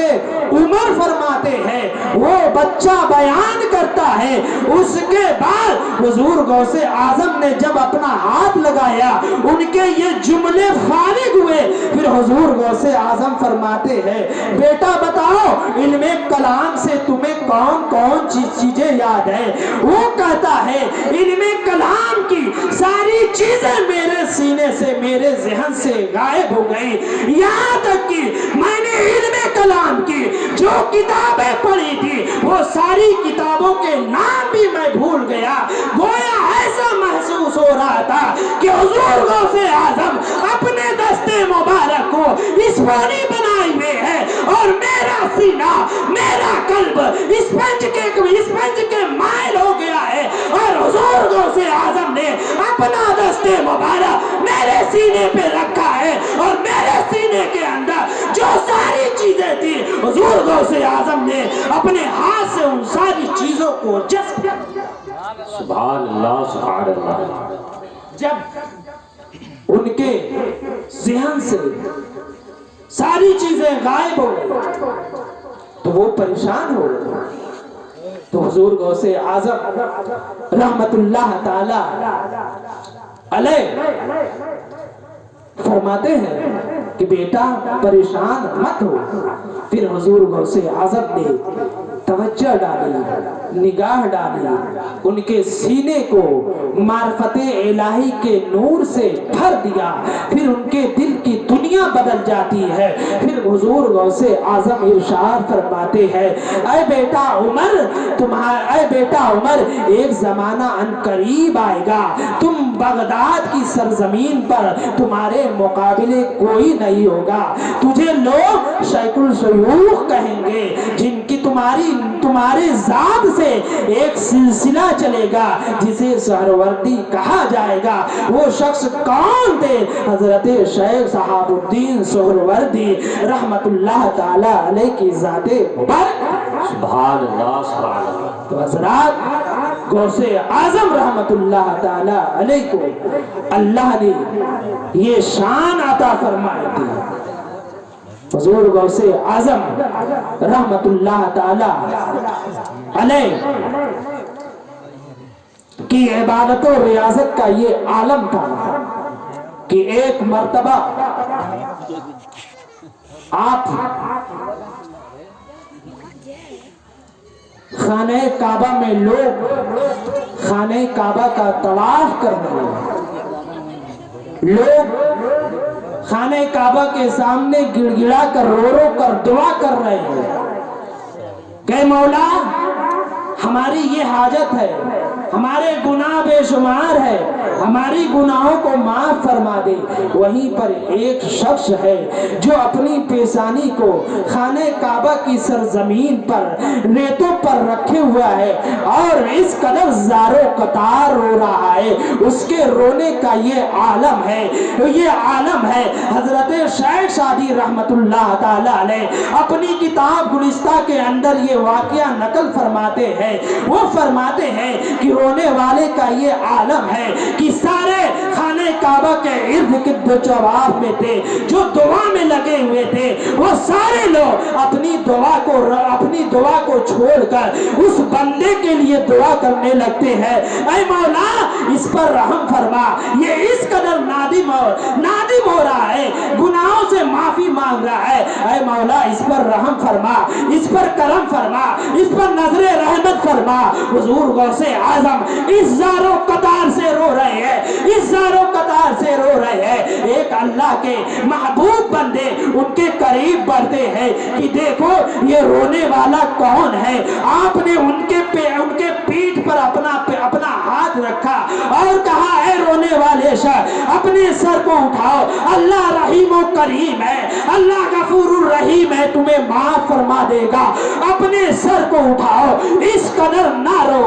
عمر فرماتے ہیں، وہ بچہ بیان کرتا ہے، اس کے بعد حضور غوث اعظم نے جب اپنا ہاتھ لگایا ان کے یہ جملے فارغ ہوئے، پھر حضور غوث اعظم فرماتے ہیں، بیٹا بتاؤ علم کلام سے تمہیں کون کون چیزیں یاد ہے؟ وہ کہتا ہے علم کلام کی ساری چیزیں میرے سینے سے میرے ذہن سے غائب ہو گئی، یہاں تک کہ میں نے علم کلام کی جو کتابیں پڑھی تھی وہ ساری کتابوں کے نام بھی میں بھول گیا، گویا महसूस हो रहा था कि हुजूर गौसे आजम अपने दस्ते मुबारक को इस पानी बनाए हुए है और मेरा सीना, मेरा कल्ब स्पंज के माइल हो गया है और हुजूर गौसे आजम ने अपना दस्ते मुबारक मेरे सीने पे रखा है और मेरे सीने के अंदर जो सारी चीजें थी हुजूर गौसे आजम ने अपने हाथ से उन सारी चीजों को जज्ब किया। सुभान अल्लाह, सुभान अल्लाह। जब उनके ज़हन से सारी चीजें गायब हो गई तो वो परेशान हो गए। तो हुजूर गौसे आजम रहमतुल्लाह ताला अलैह फरमाते हैं कि बेटा परेशान मत हो। फिर हुजूर गौसे आजम ने तवज्जो डाली, निगाह डाली, उनके सीने को मार्फते इलाही के नूर से भर दिया। फिर उनके दिल की दुनिया बदल जाती है। फिर हुजूर गौसे आजम इरशाद फरमाते हैं, ऐ बेटा उमर, एक जमाना अनकरीब आएगा, तुम बगदाद की सरजमीन पर तुम्हारे मुकाबिले कोई नहीं होगा। तुझे लोग शैखुल शयूख कहेंगे, जिनकी तुम्हारे जात से एक सिलसिला चलेगा जिसे सहरवर्दी कहा जाएगा। वो शख्स कौन थे? हजरत शेख सहाबुद्दीन सोहरवर्दी रहमतुल्लाह ताला अलैह की जाते मुबारक। सुभान अल्लाह, सुभान अल्लाह। तो हजरात गौसे आजम रहमतुल्लाह ताला अलैह को अल्लाह ने ये शान अता फरमाई थी। हुजूर गौसे आजम रहमतुल्लाह ताला अलैह की इबादत और रियाजत का ये आलम था कि एक मर्तबा आप खाने काबा में लोग खाने काबा का तवाफ कर रहे हैं। लोग खाने काबा के सामने गिड़गिड़ा कर रो कर दुआ कर रहे हैं कि मौला हमारी ये हाजत है, हमारे गुनाह बेशुमार है, हमारी गुनाहों को माफ फरमा दे। वहीं पर एक शख्स है जो अपनी पेशानी को खाने काबा की सरजमीन पर रेतों पर रखे हुआ है और इस कदर ज़ारो कतार रो रहा है। उसके रोने का ये आलम है, ये आलम है। हजरत शेख सादी रहमतुल्लाह ताला अलैह अपनी किताब गुलिस्ता के अंदर ये वाकया नकल फरमाते हैं। वो फरमाते हैं कि रोने वाले का ये आलम है कि सारे खाने काबा के इर्द गिर्द जवाब में थे, जो दुआ में लगे हुए थे, वो सारे लोग अपनी दुआ को छोड़कर उस बंदे के लिए दुआ करने लगते हैं। ऐ मौला इस पर रहम फरमा, ये इस कदर नादिम हो रहा है, गुनाहों से माफी मांग रहा है। ऐ मौला इस पर रहम फरमा, इस पर करम फरमा, इस पर नजरे रहमत फरमा। हुजूर गौसे आजम इस ज़ारो कतार से रो रहे हैं, इस ज़ारो कतार से रो रहे हैं। एक अल्लाह के महबूब बंदे उनके करीब बढ़ते हैं कि देखो ये रोने वाला कौन है। आपने उनके पीठ पर अपना हाथ रखा और कहा, ऐ रोने वाले शख्स अपने सर को उठाओ, अल्लाह रहीम और करीम है, अल्लाह गफूरुर रहीम है, तुम्हें माफ फरमा देगा। अपने सर को उठाओ, इस कदर ना रो।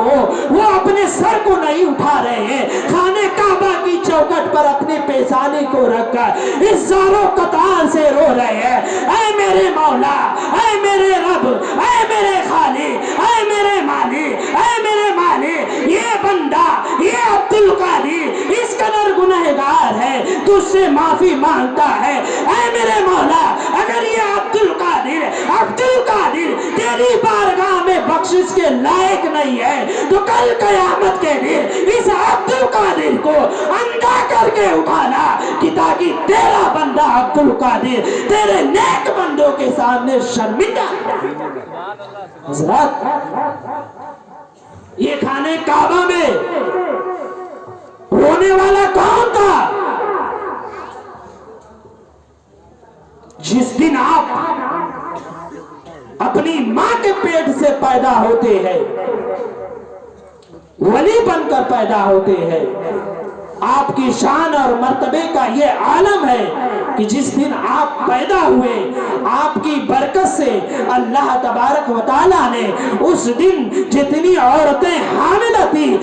वो अपने सर को नहीं उठा रहे हैं, खाने काबा की चौखट पर अपने पेशानी को रखकर इस ज़ारो कतार से रो रहे हैं। ऐ मेरे मौला, ऐ मेरे रब, ऐ मेरे खाली, ऐ मेरे माली, ऐ मेरे माली, ये बंदा, ये अब्दुल कादिर इस कदर गुनहगार है, तुझसे माफी मांगता है। ऐ मेरे मौला अगर ये अब्दुल कादिर तेरी बारगाह में बख्शिश के लायक नहीं है तो कल कयामत के दिन इस अब्दुल कादिर को अंधा करके उठाना कि ताकि तेरा बंदा अब्दुल कादिर तेरे नेक बंदों के सामने शर्मिंदा। हज़रत ये खाने काबा में रोने वाला कौन था? जिस दिन आप अपनी मां के पेट से पैदा होते हैं, वली बनकर पैदा होते हैं, آپ کی شان اور مرتبے کا یہ عالم ہے کہ جس دن آپ پیدا ہوئے آپ کی برکت سے اللہ تبارک و تعالیٰ نے اس دن جتنی عورتیں حاملہ تھی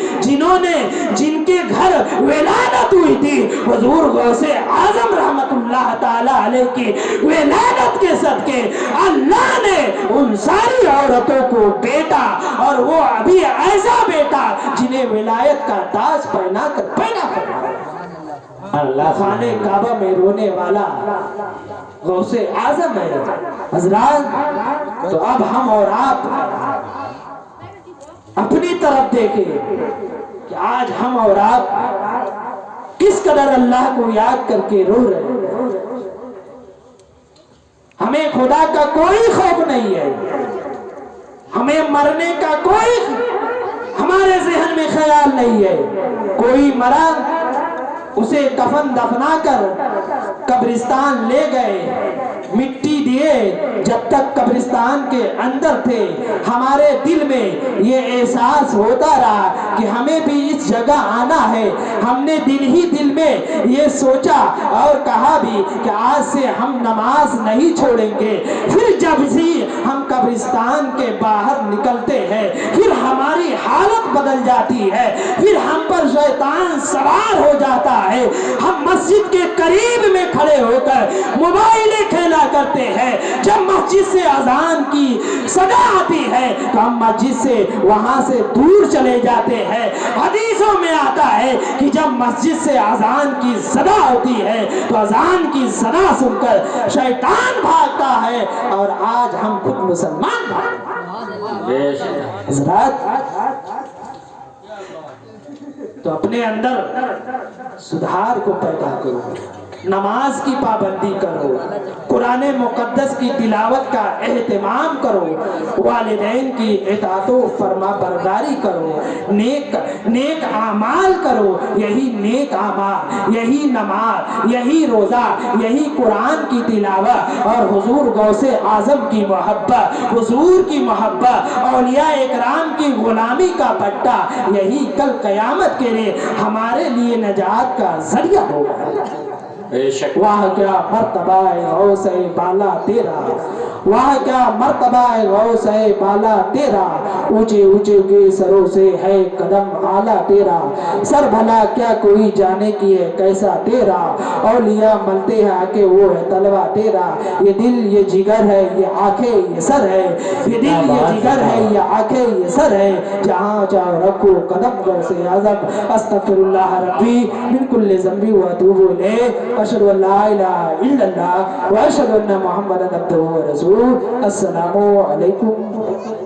جن کے گھر ولادت ہوئی تھی حضور غوث اعظم رحمت اللہ تعالیٰ علیہ کی ولادت کے صدقے اللہ نے ان ساری عورتوں کو بیٹا اور وہ ابھی ایسا بیٹا جنہیں ولایت کا تاج پہنا کر پیدا کرنا اللہ خانے کعبہ میں رونے والا غوث اعظم ہے حضرات. تو اب ہم اور آپ اپنی طرف دیکھیں کہ آج ہم اور آپ کس قدر اللہ کو یاد کر کے رو رہے ہیں. ہمیں خدا کا کوئی خوف نہیں ہے, ہمیں مرنے کا کوئی ہمارے ذہن میں خیال نہیں ہے. کوئی مرا اسے کفن دفنا کر قبرستان لے گئے, مٹی دیے, جب تک قبرستان کے اندر تھے ہمارے دل میں یہ احساس ہوتا رہا کہ ہمیں بھی اس جگہ آنا ہے. ہم نے دل میں یہ سوچا اور کہا بھی کہ آج سے ہم نماز نہیں چھوڑیں گے. پھر جب سے ہم قبرستان کے باہر نکلتے ہیں پھر ہماری حالت بدل جاتی ہے, پھر ہم پر شیطان سوار ہو جاتا ہے. ہم مسجد کے قریب میں کھڑے ہو کر موبائلیں کھیلا کرتے ہیں. جب مسجد سے اذان کی صدا آتی ہے تو ہم مسجد سے وہاں سے دور چلے جاتے ہیں. حدیثوں میں آتا ہے کہ جب مسجد سے اذان کی صدا ہوتی ہے تو اذان کی صدا سن کر شیطان بھاگتا ہے, اور آج ہم خود مسلمان بھاگتے ہیں. حضرات تو اپنے اندر سدھار کو پیدا کرو, نماز کی پابندی کرو, قرآن مقدس کی تلاوت کا اہتمام کرو, والدین کی اطاعت و فرما برداری کرو, نیک اعمال کرو. یہی نیک اعمال, یہی نماز, یہی روزہ, یہی قرآن کی تلاوت اور حضور غوث اعظم کی محبت, حضور کی محبت, اولیاء اکرام کی غلامی کا پٹا, یہی کل قیامت کے لیے ہمارے لیے نجات کا ذریعہ ہوگا. واہ کیا مرتبہ ہے غوث بالا تیرا, واہ کیا مرتبہ ہے غوث بالا تیرا. اونچے اونچے کے سروں سے ہے قدم اعلیٰ تیرا, سر بھلا کیا کوئی جانے کی ہے کیسا تیرا. اولیاء ملتے ہیں آ کے وہ ہے طلبہ تیرا. یہ دل یہ جگر ہے, یہ آنکھیں یہ سر ہے, یہ دل یہ جگر ہے, یہ آنکھیں یہ سر ہے. جہاں چاہو رکھو قدم غوث اعظم. استغفر اللہ ربی من کل ذنب واتوب الیہ. اشهد ان لا اله الا الله واشهد ان محمدا عبده ورسوله. السلام علیکم.